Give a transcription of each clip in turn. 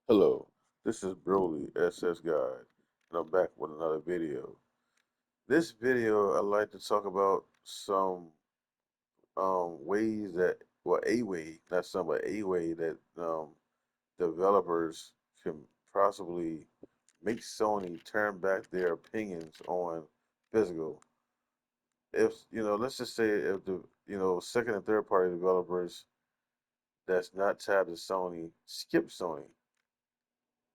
Hello, this is Broly SS Guide, and I'm back with another video. This video, I'd like to talk about some ways that, well, a way, not some, but a way that developers can possibly make Sony turn back their opinions on physical. If, let's just say if the, second and third party developers that's not tied to Sony skip Sony.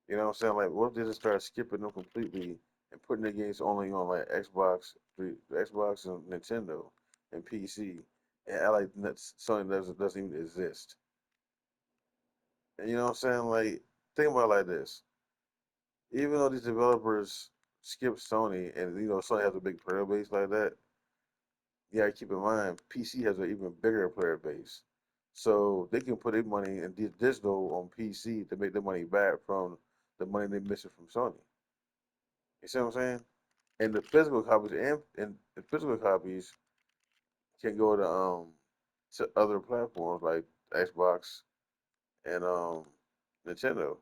You know what I'm saying? Like, what if they just start skipping them completely and putting their games only on like Xbox and Nintendo and PC, and act like Sony doesn't even exist? And you know what I'm saying? Like, think about it like this: even though these developers skip Sony, and Sony has a big player base like that, you gotta keep in mind PC has an even bigger player base, so they can put their money in digital on PC to make their money back from the money they're missing from Sony. You see what I'm saying? And the physical copies can go to other platforms like Xbox and Nintendo.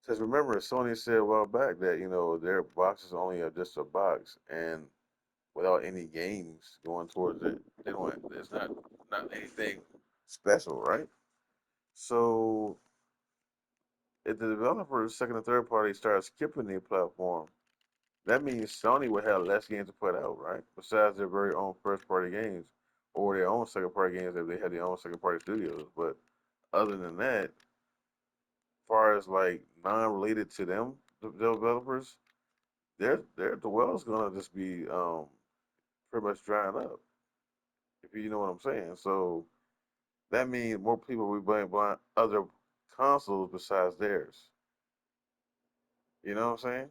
Because remember, Sony said a while back that their boxes only are just a box, and without any games going towards it, they don't. It's not anything special, right? So if the developers, second and third party, start skipping their platform, that means Sony would have less games to put out, right? Besides their very own first party games or their own second party games if they had their own second party studios. But other than that, as far as like non related to them, the developers, the well's gonna just be pretty much drying up, if you know what I'm saying. So that means more people will be buying other consoles besides theirs. You know what I'm saying?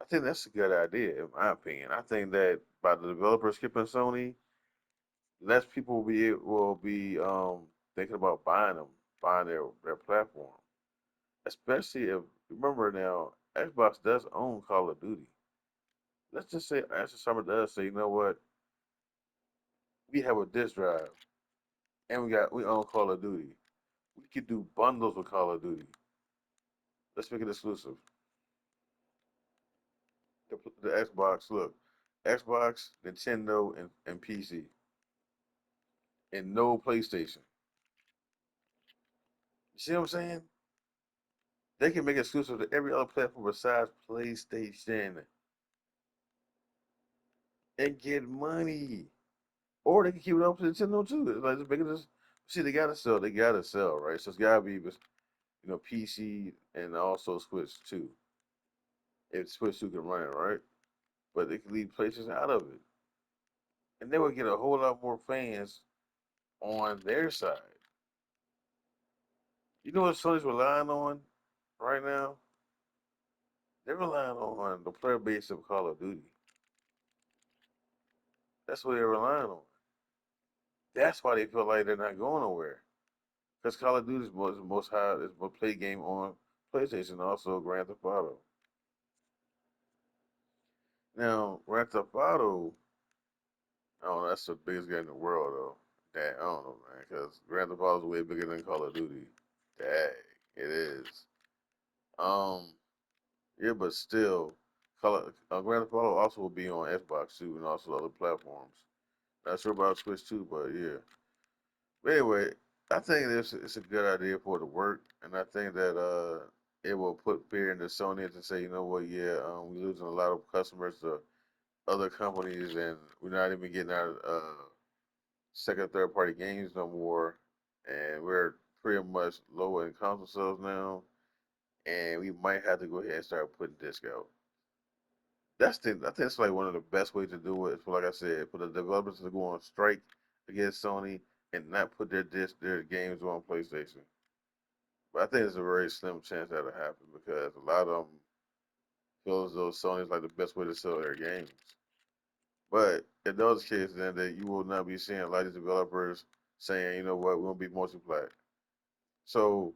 I think that's a good idea, in my opinion. I think that by the developers skipping Sony, less people will be thinking about buying their platform. Especially if remember now, Xbox does own Call of Duty. Let's just say Asher Summer does say, you know what, we have a disk drive and we own Call of Duty. We could do bundles with Call of Duty. Let's make it exclusive. The Xbox, look, Xbox, Nintendo, and PC, and no PlayStation. You see what I'm saying? They can make it exclusive to every other platform besides PlayStation and get money. Or they can keep it up to Nintendo too. It's like just make it just see they gotta sell. They gotta sell, right? So it's gotta be PC and also Switch too. If Switch 2 can run it, right? But they can leave PlayStation out of it. And they would get a whole lot more fans on their side. You know what Sony's relying on right now? They're relying on the player base of Call of Duty. That's what they're relying on. That's why they feel like they're not going nowhere. Because Call of Duty is most high is most played game on PlayStation, also Grand Theft Auto. Now, Grand Theft Auto, I don't know, that's the biggest game in the world though. Dang, I don't know, man, because Grand Theft Auto is way bigger than Call of Duty. Dang, it is. Um, yeah, but still, Grand Theft Auto also will be on Xbox too and also other platforms. Not sure about Switch too, but yeah. But anyway, I think it's a good idea for it to work, and I think that it will put fear into Sony to say, you know what, yeah, we're losing a lot of customers to other companies, and we're not even getting our second, third party games no more, and we're pretty much low in console sales now, and we might have to go ahead and start putting disc out. I think that's like one of the best ways to do it. For like I said, for the developers to go on strike against Sony and not put their games on PlayStation. But I think there's a very slim chance that'll happen because a lot of them feel as though Sony's like the best way to sell their games. But in those cases, then that you will not be seeing a lot of these developers saying, you know what, we won't be multiplied. So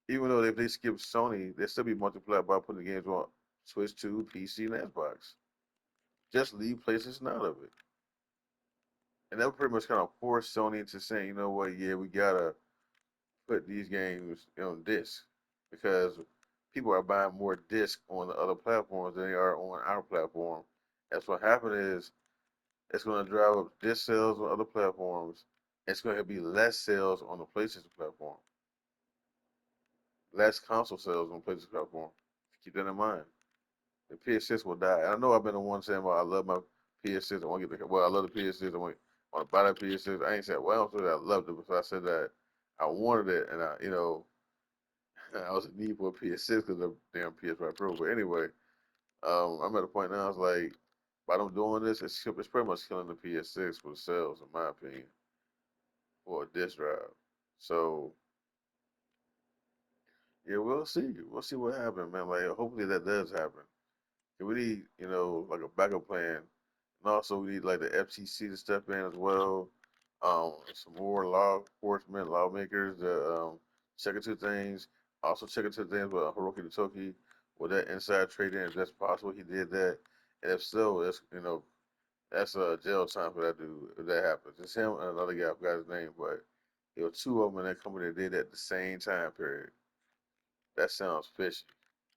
even though if they skip Sony, they still be multiplied by putting the games on Switch 2, PC, and Xbox. Just leave PlayStation out of it. And that would pretty much kind of force Sony into saying, you know what, yeah, we gotta put these games on disc because people are buying more disc on the other platforms than they are on our platform. That's what happened is it's going to drive up disc sales on other platforms. It's going to be less sales on the PlayStation platform, less console sales on the PlayStation platform. Keep that in mind. The PS6 will die. I know I've been the one saying, "Well, I love my PS6. I want to get the well, I love the PS6. I want to buy that PS6." I ain't said, "Well, I don't say that I loved it," because I said that I wanted it, and I was in need for a PS6 because of the damn PS5 Pro. But anyway, I'm at a point now. It's like, by them doing this, it's pretty much killing the PS6 for the sales, in my opinion, for a disc drive. So yeah, we'll see. We'll see what happens, man. Like, hopefully that does happen. We need, like a backup plan. And also we need like the FTC to step in as well. Some more law enforcement, lawmakers to check into things. Also check into things with Hiroki Toki with that inside trading, if that's possible. He did that. And if so, that's a jail time for that dude if that happens. It's him and another guy, I forgot his name, but there were two of them in that company that did that at the same time period. That sounds fishy.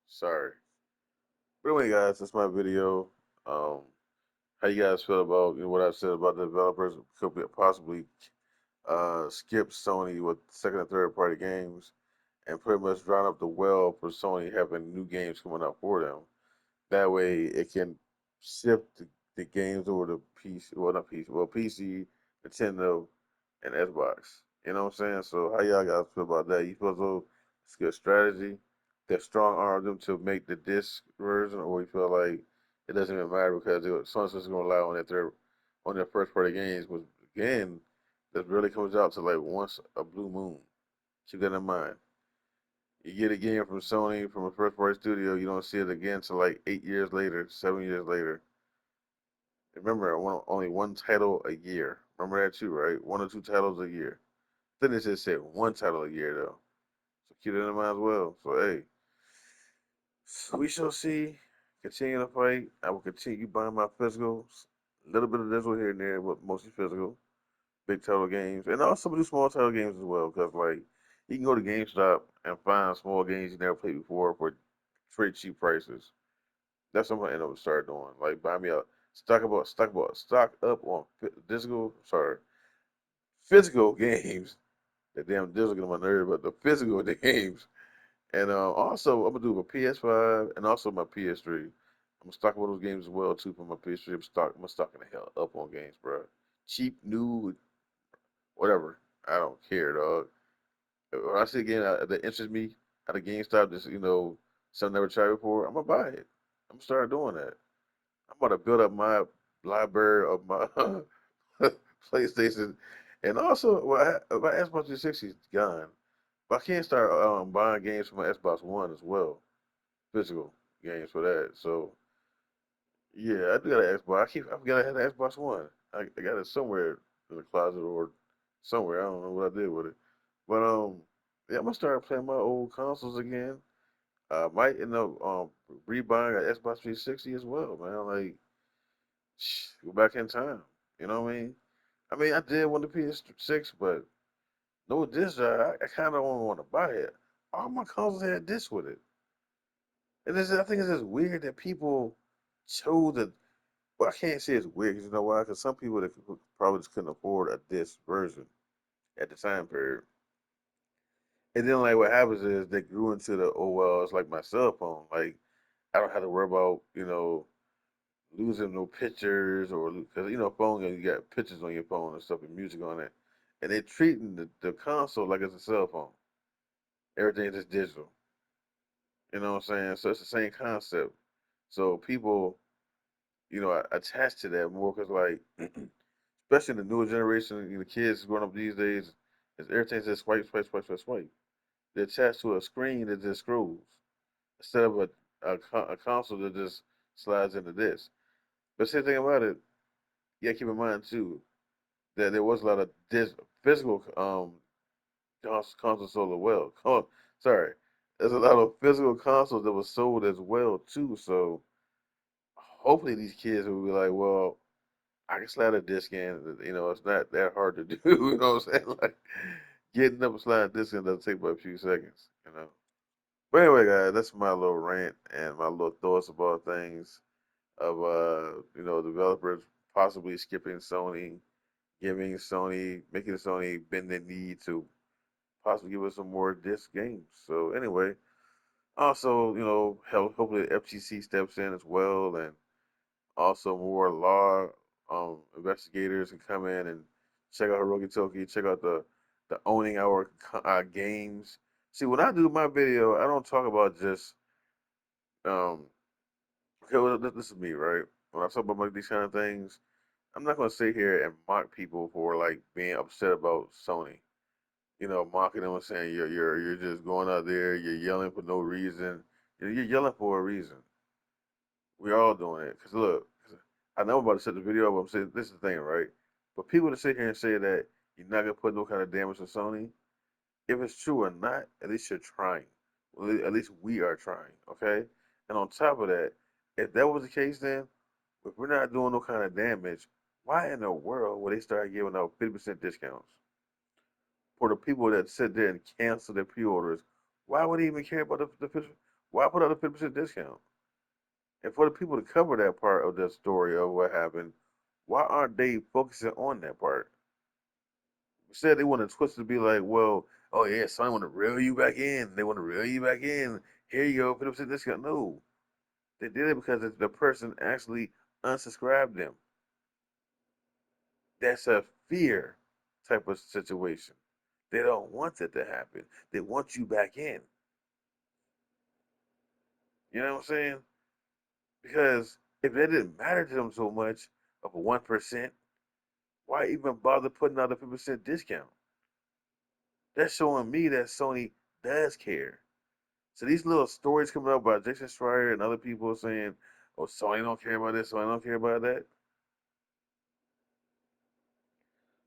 Sorry. But anyway, guys, that's my video. Um, how you guys feel about what I said about the developers could possibly skip Sony with second and third party games and pretty much drown up the well for Sony having new games coming out for them. That way, it can shift the games over to PC, well not PC, well PC, Nintendo, and Xbox. You know what I'm saying? So how y'all guys feel about that? You feel as though it's a good strategy that strong arm them to make the disc version, or you feel like it doesn't even matter because Sony's just gonna rely on their first party games, which again, that really comes out to like once a blue moon. Keep that in mind. You get a game from Sony from a first party studio, you don't see it again till like 8 years later, 7 years later. Remember, only one title a year. Remember that too, right? One or two titles a year. Then it just said one title a year though. So keep that in mind as well. So hey, we shall see. Continue to fight. I will continue buying my physicals. A little bit of digital here and there, but mostly physical. Big title games, and also do small title games as well. Cause like you can go to GameStop and find small games you never played before for pretty cheap prices. That's what I'm gonna end up start doing. Like buy me a stock up on physical games. The damn digital get on my nerve, but the physical games. And also I'm gonna do my PS5 and also my PS3. I'm gonna stock one of those games as well too for my PS3. I'm stocking the hell up on games, bro. Cheap, new, whatever. I don't care, dog. When I see a game that interests me at a GameStop, just something I never tried before, I'm gonna buy it. I'm gonna start doing that. I'm gonna build up my library of my PlayStation, and also my Xbox 360 is gone. But I can't start buying games for my Xbox One as well, physical games for that. So yeah, I do got an Xbox. I forgot I had an Xbox One. I got it somewhere in the closet or somewhere. I don't know what I did with it. But yeah, I'm gonna start playing my old consoles again. Might end up rebuying an Xbox 360 as well, man. Like go back in time. You know what I mean? I mean, I did want the PS6, but no disc drive. I kind of don't want to buy it. All my consoles had disc with it, and I think it's just weird that people chose the. Well, I can't say it's weird because you know why? Because some people that probably just couldn't afford a disc version at the time period. And then like what happens is they grew into the oh well, it's like my cell phone. Like I don't have to worry about losing no pictures or because phone you got pictures on your phone and stuff and music on it, and they're treating the console like it's a cell phone. Everything is digital. You know what I'm saying? So it's the same concept. So people attach to that more because like especially in the newer generation, kids growing up these days, is everything's just swipe, swipe, swipe, swipe, swipe. They're attached to a screen that just scrolls instead of a console that just slides into this. But same thing about it, you gotta keep in mind too that there was a lot of physical consoles sold as well. Sorry, there's a lot of physical consoles that was sold as well too. So hopefully these kids will be like, well, I can slide a disc in. It's not that hard to do. You know what I'm saying? Like Getting up and sliding this in doesn't take but a few seconds, you know. But anyway, guys, that's my little rant and my little thoughts about things of developers possibly skipping Sony, giving Sony, making Sony bend the knee to possibly give us some more disc games. So anyway, also hopefully the FTC steps in as well, and also more law investigators can come in and check out Hiroki Toki, check out the owning our games. See, when I do my video, I don't talk about just um. Okay, well, this is me, right? When I talk about like, these kind of things, I'm not gonna sit here and mock people for like being upset about Sony. Mocking them and saying you're just going out there, you're yelling for no reason. You're yelling for a reason. We're all doing it. Cause look, I know I'm about to set the video up. I'm saying this is the thing, right? But people to sit here and say that you're not gonna put no kind of damage on Sony, if it's true or not, at least you're trying. Well, at least we are trying, okay? And on top of that, if that was the case, then if we're not doing no kind of damage, why in the world would they start giving out 50% discounts for the people that sit there and cancel their pre-orders? Why would they even care about the 50? Why put out a 50% discount? And for the people to cover that part of the story of what happened, why aren't they focusing on that part? Instead, they want to twist it to be like, well, oh yeah, Sony want to reel you back in. They want to reel you back in. Here you go, 50% discount. No, they did it because the person actually unsubscribed them. That's a fear type of situation. They don't want it to happen. They want you back in. You know what I'm saying? Because if it didn't matter to them so much of a 1%, why even bother putting out a 50% discount? That's showing me that Sony does care. So these little stories coming up by Jason Schreier and other people saying, "Oh, Sony don't care about this, Sony don't care about that."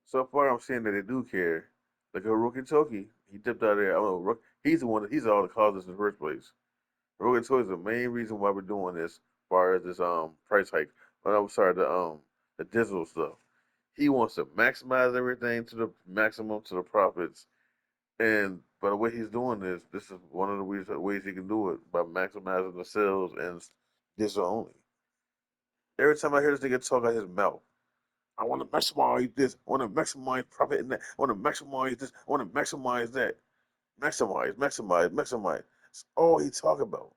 So far, I'm seeing that they do care. Like Hiroki Toki, he dipped out of there. I don't know. He's the one. He's all the causes in the first place. Hiroki Toki is the main reason why we're doing this, as far as this price hike. But I'm sorry, the digital stuff. He wants to maximize everything to the maximum to the profits. And by the way he's doing this is one of the ways he can do it by maximizing the sales and digital only. Every time I hear this nigga talk out his mouth, I want to maximize this. I want to maximize profit in that. I want to maximize this. I want to maximize that. Maximize, maximize, maximize. That's all he talk about.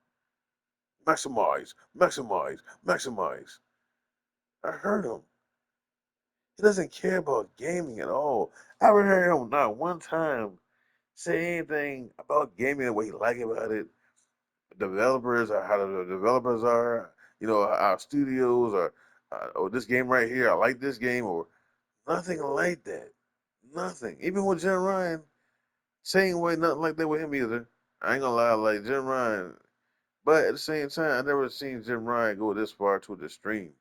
Maximize, maximize, maximize. I heard him. He doesn't care about gaming at all. I haven't heard him not one time say anything about gaming the way he like about it. Developers or how the developers are. Our studios or this game right here. I like this game or nothing like that. Nothing. Even with Jim Ryan, same way, nothing like that with him either. I ain't gonna lie, like Jim Ryan. But at the same time, I never seen Jim Ryan go this far to the extreme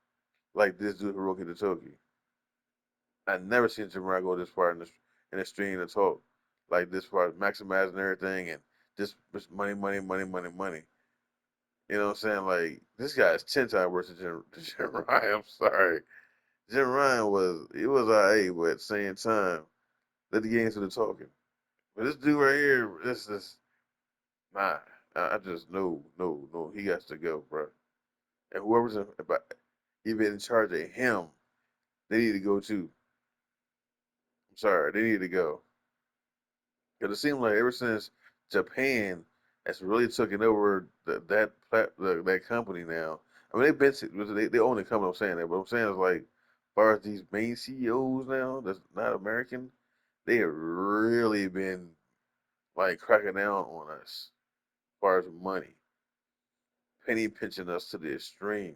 like this dude Hiroki Totoki. I never seen Jim Ryan go this far in the stream to talk like this far, maximizing everything and just money, money, money, money, money. You know what I'm saying? Like this guy is 10 times worse than Jim Ryan. I'm sorry. Jim Ryan was alright, but at the same time, let the games do the talking. But this dude right here, this is nah. I just no. He has to go, bro. And whoever's even in charge of him, they need to go too. I'm sorry, they need to go. Because it seems like ever since Japan has really taken over that company now. I mean, they own the company. I'm saying that, but I'm saying is like, as far as these main CEOs now, that's not American, they have really been like cracking down on us as far as money, penny pinching us to the extreme.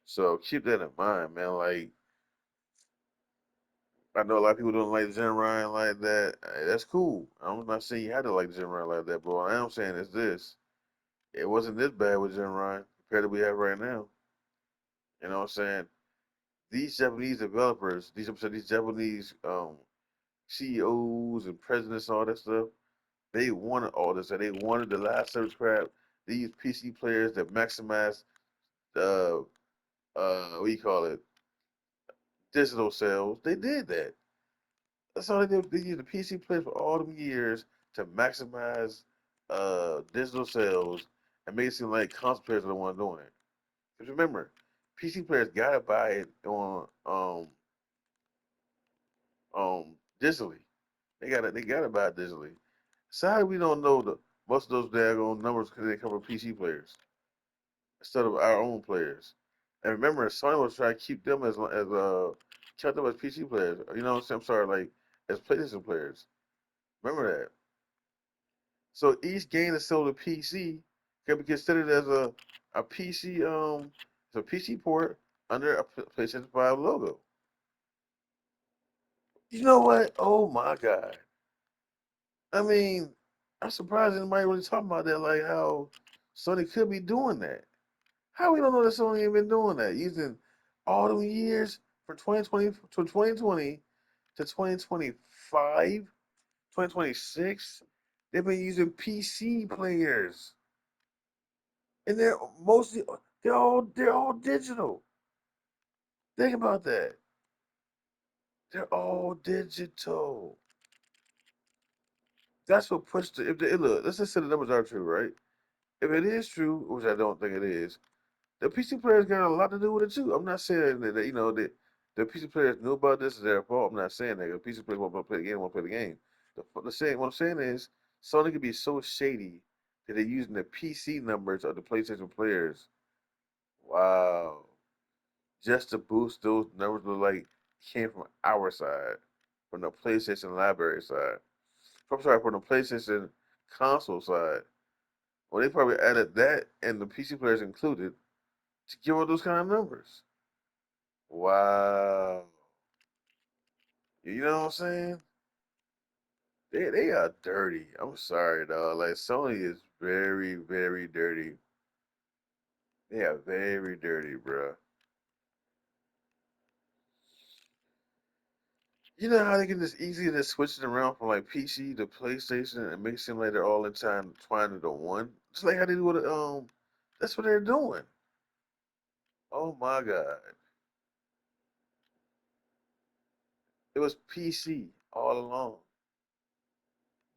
So keep that in mind, man. Like I know a lot of people don't like Jim Ryan like that. That's cool. I'm not saying you had to like Jim Ryan like that, but what I am saying is this: it wasn't this bad with Jim Ryan compared to what we have right now. You know what I'm saying? These Japanese developers, these Japanese CEOs and presidents and all that stuff, they wanted all this, and they wanted the last service crap. These PC players that maximize the what do you call it, digital sales. They did that. That's all they did. They used the PC players for all them years to maximize digital sales and make it seem like console players are the ones doing it. Because remember, PC players gotta buy it on digitally. They gotta buy it digitally. So how we don't know the most of those daggone numbers because they come from PC players instead of our own players. And remember, Sony was trying to keep them as kept them as PC players. You know what I'm saying? I'm sorry, like as PlayStation players. Remember that. So each game that's sold to PC can be considered as a PC it's a PC port under a PlayStation 5 logo. You know what? Oh my god. I mean, I'm surprised anybody really talking about that, like how Sony could be doing that. How we don't know that Sony ain't been doing that? Using all them years from 2020 to 2020 to 2025, 2026, they've been using PC players. And they're all digital. Think about that. They're all digital. That's what pushed the if the look, let's just say the numbers are true, right? If it is true, which I don't think it is, the PC players got a lot to do with it too. I'm not saying that the PC players knew about this is their fault. I'm not saying that. The PC players want to play the game, want to play the game. What I'm saying is Sony could be so shady that they're using the PC numbers of the PlayStation players. Wow. Just to boost those numbers look like came from our side, from the PlayStation library side. I'm sorry, from the PlayStation console side. Well, they probably added that and the PC players included to give all those kind of numbers. Wow. You know what I'm saying? They are dirty. I'm sorry, dog. Like Sony is very, very dirty. They are very dirty, bro. You know how they can just easily just switch it around from like PC to PlayStation and make it seem like they're all in time twined into one. Just like how they do with that's what they're doing. Oh my god. It was PC all along.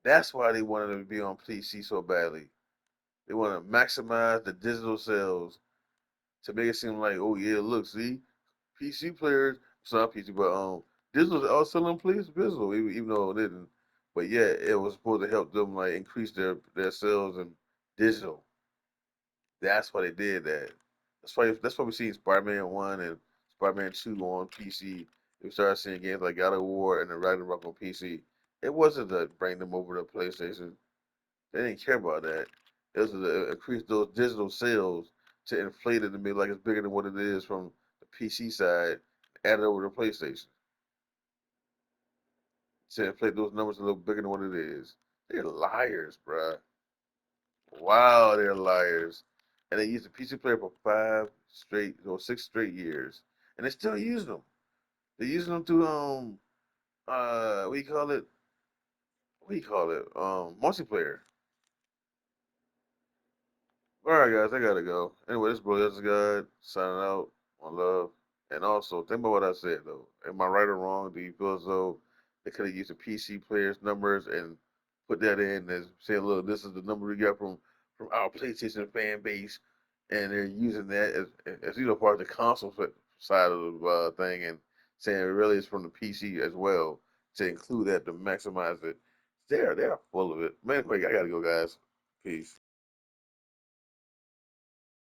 That's why they wanted to be on PC so badly. They want to maximize the digital sales to make it seem like, oh yeah, look, see, PC players, it's not PC, but digital all selling police digital, even though it didn't. But yeah, it was supposed to help them like increase their sales and digital. That's why they did that. That's why we see Spider-Man 1 and Spider-Man 2 on PC. We started seeing games like God of War and the Ragnarok on PC. It wasn't to bring them over to PlayStation. They didn't care about that. It was to increase those digital sales to inflate it to be like it's bigger than what it is from the PC side, add it over to PlayStation to inflate those numbers a little bigger than what it is. They're liars, bruh. Wow, they're liars. And they used the PC player for 6 straight years, and they're still using them. They're using them to what do you call it? What do you call it? Multiplayer. All right, guys, I gotta go. Anyway, this bro, this God signing out. One love. And also, think about what I said though. Am I right or wrong? Do you feel as though they could have used the PC players' numbers and put that in as saying, "Look, this is the number we got from our PlayStation fan base," and they're using that as part of the console side of the thing, and saying it really is from the PC as well to include that to maximize it. They're full of it. Man, anyway, I gotta go, guys. Peace.